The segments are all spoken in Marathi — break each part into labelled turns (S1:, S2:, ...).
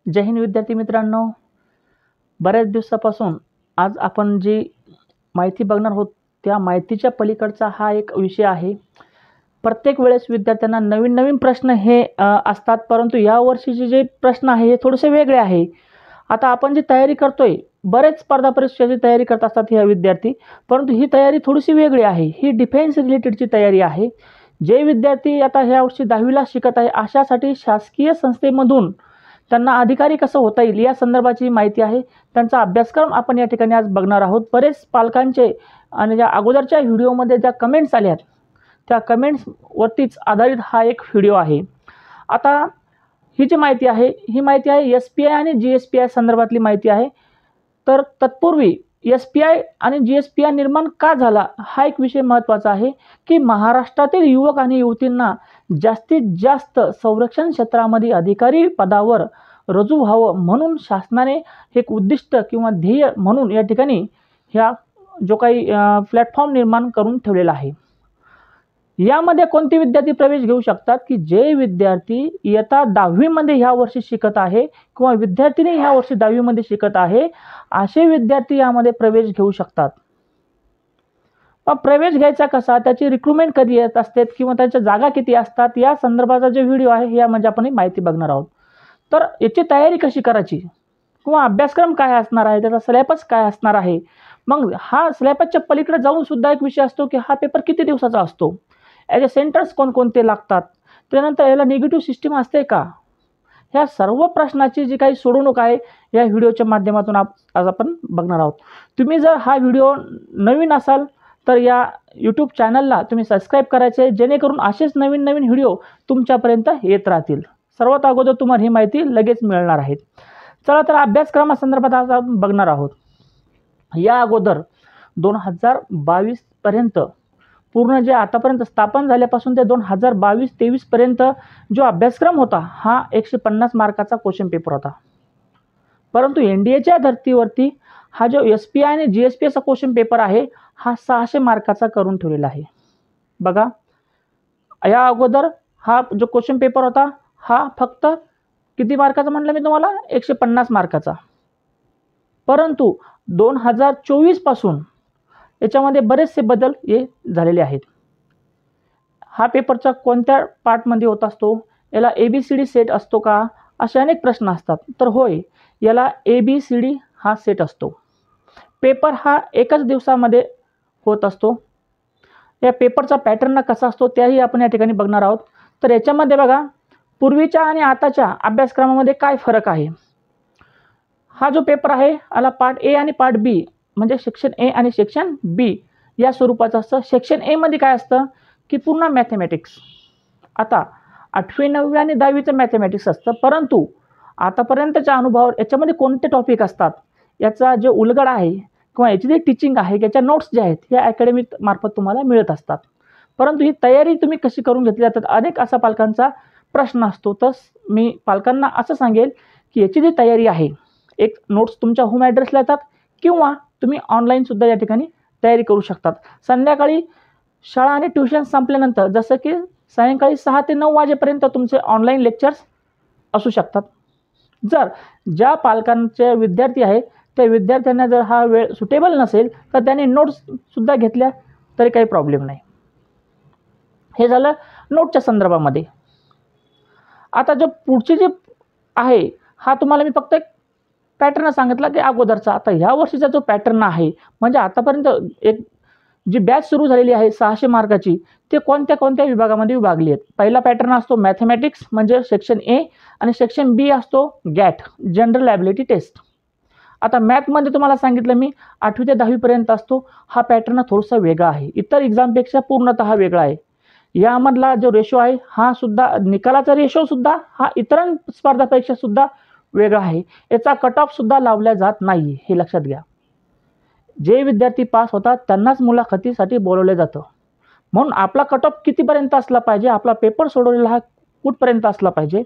S1: जय हिंद विद्यार्थी मित्रांनो, बऱ्याच दिवसापासून आज आपण जी माहिती बघणार आहोत त्या माहितीच्या पलीकडचा हा एक विषय आहे. प्रत्येक वेळेस विद्यार्थ्यांना नवीन प्रश्न हे असतात, परंतु या वर्षीचे जे प्रश्न आहे हे थोडेसे वेगळे आहे. आता आपण जी तयारी करतोय, बरेच स्पर्धा परीक्षेची तयारी करत असतात हे विद्यार्थी, परंतु ही तयारी थोडीशी वेगळी आहे. ही डिफेन्स रिलेटेडची तयारी आहे. जे विद्यार्थी आता ह्या वर्षी 10वीला शिकत आहे अशासाठी शासकीय संस्थेमधून त्यांना अधिकारी कसं होता येईल या संदर्भाची माहिती आहे. त्यांचा अभ्यासक्रम आपण या ठिकाणी आज बघणार आहोत. बरेच पालकांचे आणि ज्या अगोदरच्या व्हिडिओमध्ये ज्या कमेंट्स आल्यात त्या कमेंट्सवरतीच आधारित हा एक व्हिडिओ आहे. आता ही जी माहिती आहे ही माहिती आहे SPI आणि GSPI संदर्भातली माहिती आहे. तर तत्पूर्वी SPI आणि GSPI निर्माण का झाला हा एक विषय महत्त्वाचा आहे की महाराष्ट्रातील युवक आणि युवतींना जास्तीत जास्त संरक्षण क्षेत्रामध्ये अधिकारी पदावर रुजू व्हावं म्हणून शासनाने एक उद्दिष्ट किंवा ध्येय म्हणून या ठिकाणी ह्या जो काही प्लॅटफॉर्म निर्माण करून ठेवलेला आहे. यामध्ये कोणते विद्यार्थी प्रवेश घेऊ शकतात की जे विद्यार्थी इयत्ता 10वी मध्ये ह्या वर्षी शिकत आहे किंवा विद्यार्थिनी ह्या वर्षी 10वी मध्ये शिकत आहे असे विद्यार्थी यामध्ये प्रवेश घेऊ शकतात. मग प्रवेश घ्यायचा कसा, त्याची रिक्रुटमेंट कधी येत असते किंवा त्याच्या जागा किती असतात या संदर्भाचा जो व्हिडिओ आहे यामध्ये आपण माहिती बघणार आहोत. तर याची तयारी कशी करायची किंवा अभ्यासक्रम काय असणार आहे, त्याचा सिलेबस काय असणार आहे. मग हा सिलेबसच्या पलीकडे जाऊन सुद्धा एक विषय असतो की हा पेपर किती दिवसाचा असतो, याचे सेंटर्स कोणकोणते लागतात, त्यानंतर याला निगेटिव्ह सिस्टीम असते का, ह्या सर्व प्रश्नाची जी काही सोडवणूक आहे या व्हिडिओच्या माध्यमातून आज आपण बघणार आहोत. तुम्ही जर हा व्हिडिओ नवीन असाल तर या यूट्यूब चॅनलला तुम्ही सबस्क्राईब करायचे जेणेकरून असेच नवीन व्हिडिओ तुमच्यापर्यंत येत राहतील. सर्वात अगोदर तुम्हाला ही माहिती लगेच मिळणार आहे. चला तर अभ्यासक्रमासंदर्भात आज आपण बघणार आहोत. या अगोदर 2022 पर्यंत पूर्ण जे आतापर्यंत स्थापन झाल्यापासून ते 2022-23 पर्यंत जो अभ्यासक्रम होता हा 150 मार्काचा क्वेश्चन पेपर होता. परंतु NDAच्या धर्तीवरती हा जो SPI आणि GSPIचा क्वेश्चन पेपर आहे हा 600 मार्काचा करून ठेवलेला आहे. बघा, या अगोदर हा जो क्वेश्चन पेपर होता हा फक्त किती मार्काचा म्हटलं मी तुम्हाला, 150 मार्काचा. परंतु 2024 पासून याच्यामध्ये बरेचसे बदल हे झालेले आहेत. हा पेपरचा कोणत्या पार्टमध्ये होत असतो, याला ABCD सेट असतो का, असे अनेक प्रश्न असतात. तर होय, याला ABCD हा सेट असतो. पेपर हा एकाच दिवसामध्ये होत असतो. या पेपरचा पॅटर्न कसा असतो त्याही आपण या ठिकाणी बघणार आहोत. तर याच्यामध्ये बघा, पूर्वीच्या आणि आताच्या अभ्यासक्रमामध्ये काय फरक आहे. हा जो पेपर आहे याला पार्ट A आणि पार्ट B म्हणजे सेक्शन A आणि सेक्शन B या स्वरूपाचं असतं. सेक्शन A मध्ये काय असतं की पूर्ण मॅथमॅटिक्स. आता 8वी 9वी आणि 10वीचं मॅथमॅटिक्स असतं, परंतु आतापर्यंतच्या अनुभवावर याच्यामध्ये कोणते टॉपिक असतात याचा जे उलगडा आहे किंवा याची जी टीचिंग आहे, याच्या नोट्स जे आहेत या अकॅडमी मार्फत तुम्हाला मिळत असतात. परंतु ही तयारी तुम्ही कशी करून घेतली जातात अनेक असा पालकांचा प्रश्न असतो. तर मी पालकांना असं सांगेल की याची जी तयारी आहे, एक नोट्स तुमच्या होम ॲड्रेसला येतात किंवा तुम्ही ऑनलाईनसुद्धा या ठिकाणी तयारी करू शकतात. संध्याकाळी शाळा आणि ट्युशन संपल्यानंतर जसं की सायंकाळी 6 ते 9 वाजेपर्यंत तुमचे ऑनलाईन लेक्चर्स असू शकतात. जर ज्या पालकांचे विद्यार्थी आहे त्या विद्यार्थ्यांना जर हा वेळ सुटेबल नसेल तर त्यांनी नोट्ससुद्धा घेतल्या तरी काही प्रॉब्लेम नाही. हे झालं नोटच्या संदर्भामध्ये. आता जो पुढची जी आहे हा तुम्हाला मी फक्त एक पॅटर्न सांगितला की अगोदरचा. आता ह्या वर्षीचा जो पॅटर्न आहे म्हणजे आतापर्यंत एक जी बॅच सुरू झालेली आहे 600 मार्काची, ते कोणत्या विभागामध्ये विभागली आहेत. पहिला पॅटर्न असतो मॅथमॅटिक्स म्हणजे सेक्शन A आणि सेक्शन B असतो GAT जनरल ॲबिलिटी टेस्ट. आता मॅथमध्ये तुम्हाला सांगितलं मी 8वी ते 10वी पर्यंत असतो. हा पॅटर्न थोडासा वेगळा आहे, इतर एक्झामपेक्षा पूर्णतः वेगळा आहे. यामधला जो रेशो आहे हा सुद्धा निकालाचा रेशो सुद्धा हा इतर स्पर्धापेक्षा सुद्धा वेगळा आहे. याचा कट ऑफ सुद्धा लावला जात नाही, हे लक्षात घ्या. जे विद्यार्थी पास होतात त्यांनाच मुलाखतीसाठी बोलवले जातं. म्हणून आपला कट ऑफ कितीपर्यंत असला पाहिजे, आपला पेपर सोडवलेला हा कुठपर्यंत असला पाहिजे.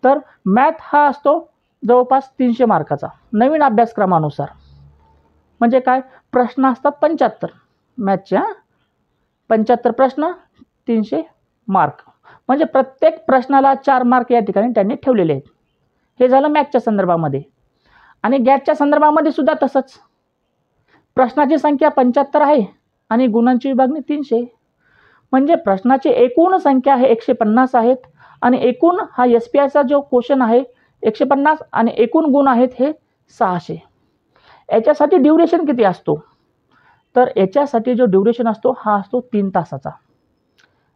S1: तर मॅथ हा असतो जवळपास 300 मार्काचा नवीन अभ्यासक्रमानुसार. म्हणजे काय, प्रश्न असतात 75 मॅथचे. 75 प्रश्न 300 मार्क म्हणजे प्रत्येक प्रश्नाला 4 मार्क या ठिकाणी त्यांनी ठेवलेले आहेत. हे झालं मॅथच्या संदर्भामध्ये. आणि गॅटच्या संदर्भामध्ये सुद्धा तसंच. प्रश्नाची संख्या 75 आहे आणि गुणांची विभागणी 300. म्हणजे प्रश्नाची एकूण संख्या आहे 150 आहेत आणि एकूण हा SPIचा जो क्वेश्चन आहे 150 आणि एकूण गुण आहेत हे 600. याच्यासाठी ड्युरेशन किती असतो? तर याच्यासाठी जो ड्युरेशन असतो हा असतो 3 तासाचा.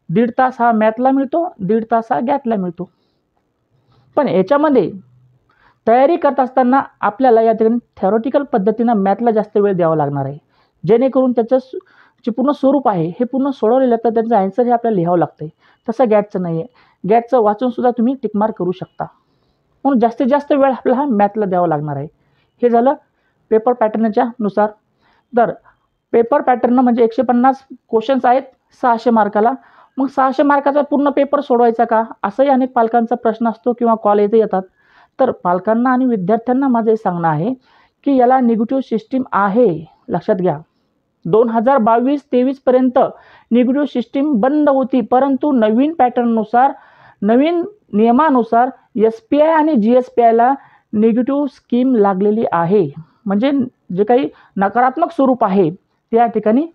S1: 1.5 तास हा मॅथला मिळतो, 1.5 तास हा गॅटला मिळतो. पण याच्यामध्ये तयारी करत असताना आपल्याला या ठिकाणी थेरॉटिकल पद्धतीनं मॅथला जास्त वेळ द्यावा लागणार आहे, जेणेकरून त्याचं जे पूर्ण स्वरूप आहे हे पूर्ण सोडवलेलं तर त्यांचं आन्सर हे आपल्याला लिहावं लागतं. तसं गॅटचं नाही आहे. गॅटचं वाचूनसुद्धा तुम्ही टिकमार्क करू शकता. म्हणून जास्तीत जास्त वेळ आपल्याला हा मॅथला द्यावा लागणार आहे. हे झालं पेपर पॅटर्नच्या नुसार. तर पेपर पॅटर्न म्हणजे 150 क्वेश्चन्स आहेत 600 मार्काला. मग 600 मार्काचा पूर्ण पेपर सोडवायचा का, असंही अनेक पालकांचा प्रश्न असतो किंवा कॉल येतात. तर पालकांना आणि विद्यार्थ्यांना माझं हे सांगणं आहे की याला निगेटिव्ह सिस्टीम आहे, लक्षात घ्या. 2022-23 पर्यंत निगेटिव्ह सिस्टीम बंद होती, परंतु नवीन पॅटर्ननुसार नवीन नियमानुसार SPI आणि GSPIला निगेटिव्ह स्कीम लागलेली आहे. म्हणजे जे काही नकारात्मक स्वरूप आहे ते या ठिकाणी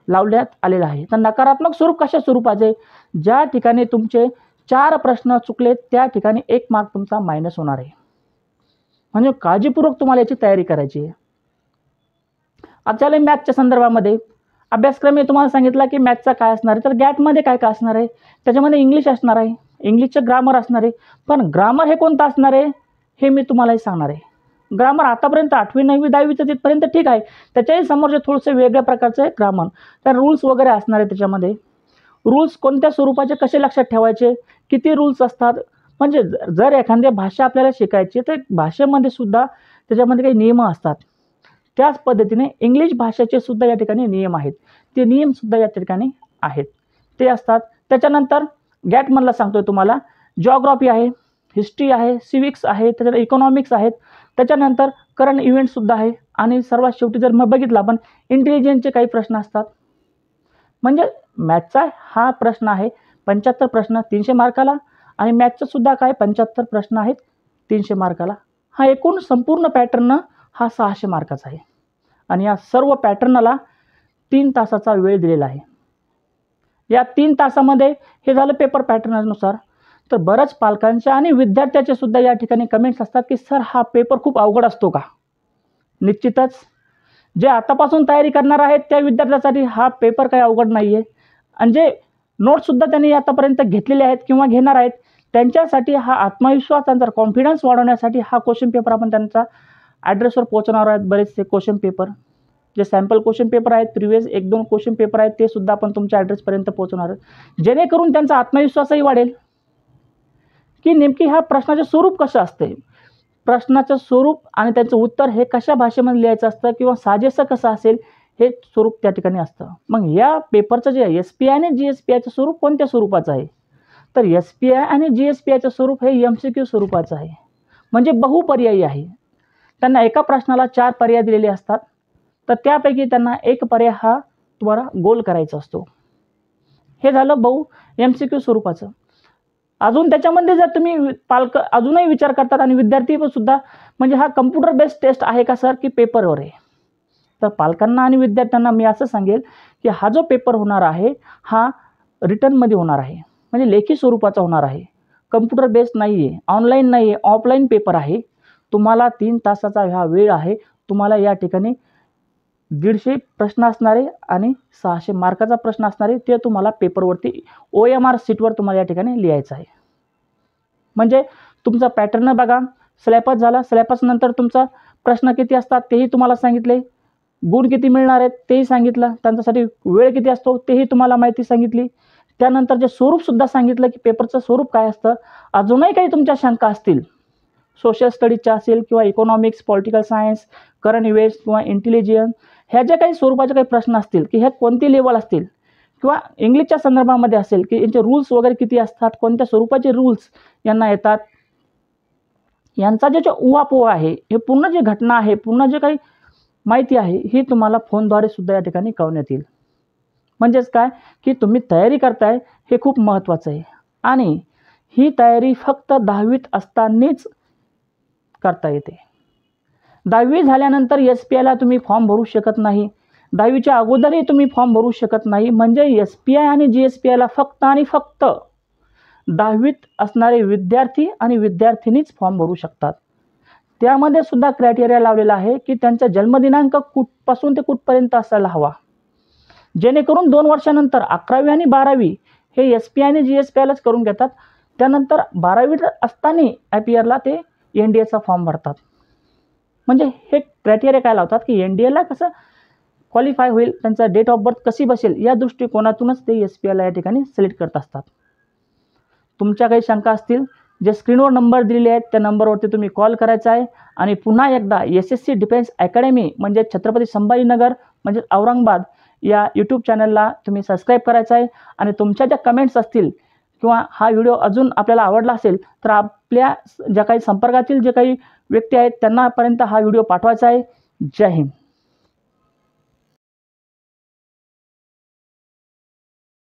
S1: लावण्यात आलेलं आहे. तर नकारात्मक स्वरूप कशा स्वरूपाचे? ज्या ठिकाणी तुमचे 4 प्रश्न चुकले त्या ठिकाणी 1 मार्क तुमचा मायनस होणार आहे. म्हणजे काळजीपूर्वक तुम्हाला याची तयारी करायची आहे. आता मॅथच्या संदर्भामध्ये अभ्यासक्रम मी तुम्हाला सांगितला की मॅथचा काय असणार आहे. तर गॅटमध्ये काय काय असणार आहे? त्याच्यामध्ये इंग्लिश असणार आहे, इंग्लिशचं ग्रामर असणार आहे. पण ग्रामर हे कोणतं असणार आहे हे मी तुम्हालाही सांगणार आहे. ग्रामर आतापर्यंत 8वी 9वी 10वीचं तिथपर्यंत ठीक आहे, त्याच्याही समोरचे थोडंसं वेगळ्या प्रकारचं आहे ग्रामर. तर रूल्स वगैरे असणार आहे त्याच्यामध्ये. रूल्स कोणत्या स्वरूपाचे कसे लक्षात ठेवायचे, किती रूल्स असतात. म्हणजे जर एखाद्या भाषा आपल्याला शिकायची तर भाषेमध्ये सुद्धा त्याच्यामध्ये काही नियम असतात. त्याच पद्धतीने इंग्लिश भाषेचे सुद्धा या ठिकाणी नियम आहेत. ते नियमसुद्धा या ठिकाणी आहेत, ते असतात. त्याच्यानंतर गॅटमधला सांगतोय तुम्हाला जिओग्राफी आहे, हिस्ट्री आहे, सिविक्स आहे, त्याच्यानंतर इकॉनॉमिक्स आहेत, त्याच्यानंतर करंट इव्हेंटसुद्धा आहे आणि सर्वात शेवटी जर मग बघितलं आपण इंटेलिजन्सचे काही प्रश्न असतात. म्हणजे मॅथचा हा प्रश्न आहे 75 प्रश्न 300 मार्काला आणि मॅथचं सुद्धा काय 75 प्रश्न आहेत 300 मार्काला. हा एकूण संपूर्ण पॅटर्न हा 600 मार्काचा आहे आणि या सर्व पॅटर्नला 3 तासाचा वेळ दिलेला आहे. या 3 तासामध्ये हे झालं पेपर पॅटर्ननुसार. तर बऱ्याच पालकांच्या आणि विद्यार्थ्याचे सुद्धा या ठिकाणी कमेंट्स असतात की सर हा पेपर खूप अवघड असतो का? निश्चितच जे आतापासून तयारी करणार आहेत त्या विद्यार्थ्यांसाठी हा पेपर काही अवघड नाही आहे. आणि जे नोट्ससुद्धा त्यांनी आतापर्यंत घेतलेले आहेत किंवा घेणार आहेत त्यांच्यासाठी हा आत्मविश्वास, त्यांचा कॉन्फिडन्स वाढवण्यासाठी हा क्वेश्चन पेपर आपण त्यांचा ॲड्रेसवर पोहोचवणार आहेत. बरेचसे क्वेश्चन पेपर जे सॅम्पल क्वेश्चन पेपर आहेत, प्रिव्हियस 1-2 क्वेश्चन पेपर आहेत ते सुद्धा आपण तुमच्या ॲड्रेसपर्यंत पोहोचवणार आहोत, जेणेकरून त्यांचा आत्मविश्वासही वाढेल की नेमकी ह्या प्रश्नाचे स्वरूप कसं असते, प्रश्नाचं स्वरूप आणि त्याचं उत्तर हे कशा भाषेमध्ये लिहायचं असतं किंवा साजेसं कसं असेल हे स्वरूप त्या ठिकाणी असतं. मग या पेपरचं जे SPI आणि GSPIचं स्वरूप कोणत्या स्वरूपाचं आहे? तर SPI आणि GSPIचं स्वरूप हे MCQ स्वरूपाचं आहे, म्हणजे बहुपर्यायी आहे. त्यांना एका प्रश्नाला 4 पर्याय दिलेले असतात, तर त्यापैकी त्यांना एक पर्याय हा तुम्हाला गोल करायचा असतो. हे झालं MCQ स्वरूपाचं. अजून त्याच्यामध्ये जर तुम्ही पालक अजूनही विचार करतात आणि विद्यार्थी सुद्धा म्हणजे हा कम्प्युटर बेस्ड टेस्ट आहे का सर की पेपरवर आहे? तर पालकांना आणि विद्यार्थ्यांना मी असं सांगेल की हा जो पेपर होणार आहे हा रिटर्नमध्ये होणार आहे, म्हणजे लेखी स्वरूपाचा होणार आहे. कम्प्युटर बेस्ड नाही आहे, ऑनलाईन नाही आहे, ऑफलाईन पेपर आहे. तुम्हाला 3 तासाचा हा वेळ आहे. तुम्हाला या ठिकाणी 150 प्रश्न असणारे आणि 600 मार्काचा प्रश्न असणारे ते तुम्हाला पेपरवरती OMR शीटवर तुम्हाला या ठिकाणी लिहायचं आहे. म्हणजे तुमचा पॅटर्न बघा, सिलेबस झाला, सिलेबस नंतर तुमचा प्रश्न किती असतात तेही तुम्हाला सांगितले, गुण किती मिळणार आहेत तेही सांगितलं, त्यांच्यासाठी वेळ किती असतो तेही तुम्हाला माहिती सांगितली. त्यानंतर जे स्वरूपसुद्धा सांगितलं की पेपरचं स्वरूप काय असतं. अजूनही काही तुमच्या शंका असतील सोशल स्टडीजच्या असेल किंवा economics, political science, current events किंवा इंटेलिजन्स ह्या ज्या काही स्वरूपाचे काही प्रश्न असतील की ह्या कोणती लेवल असतील किंवा इंग्लिशच्या संदर्भामध्ये असेल की यांचे रूल्स वगैरे किती असतात, कोणत्या स्वरूपाचे रूल्स यांना येतात, यांचा जे उहापोह आहे हे पूर्ण जी घटना आहे, पूर्ण जे काही माहिती आहे ही तुम्हाला फोनद्वारे सुद्धा या ठिकाणी कळवण्यात येईल. म्हणजेच काय की तुम्ही तयारी करताय हे खूप महत्त्वाचं आहे आणि ही तयारी फक्त 10वीत असतानाच करता येते. 10वी झाल्यानंतर SPIला तुम्ही फॉर्म भरू शकत नाही. 10वीच्या अगोदरही तुम्ही फॉर्म भरू शकत नाही. म्हणजे SPI आणि GSPIला फक्त आणि फक्त 10वीत असणारे विद्यार्थी आणि विद्यार्थिनीच फॉर्म भरू शकतात. त्यामध्ये सुद्धा क्रायटेरिया लावलेला आहे की त्यांचा जन्मदिनांक कुठपासून ते कुठपर्यंत असायला हवा, जेणेकरून 2 वर्षानंतर 11वी आणि 12वी हे SPI आणि GSPIलाच करून घेतात. त्यानंतर 12वी असताना IPRला ते NDAचा फॉर्म भरतात. म्हणजे हे क्रायटेरिया काय लावतात की NDAला कसं क्वालिफाय होईल, त्यांचा डेट ऑफ बर्थ कशी बसेल या दृष्टिकोनातूनच ते SPIला या ठिकाणी सिलेक्ट करत असतात. तुमच्या काही शंका असतील, जे स्क्रीनवर नंबर दिलेले आहेत त्या नंबरवरती तुम्ही कॉल करायचा आहे आणि पुन्हा एकदा SSC डिफेन्स अकॅडमी म्हणजे छत्रपती संभाजीनगर म्हणजे औरंगाबाद या यूट्यूब चॅनलला तुम्ही सबस्क्राईब करायचं आहे. आणि तुमच्या ज्या कमेंट्स असतील किंवा हा व्हिडिओ अजून आपल्याला आवडला असेल तर आपल्या ज्या काही संपर्कातील जे काही व्यक्ती आहेत त्यांनापर्यंत हा व्हिडिओ पाठवायचा आहे. जय हिंद.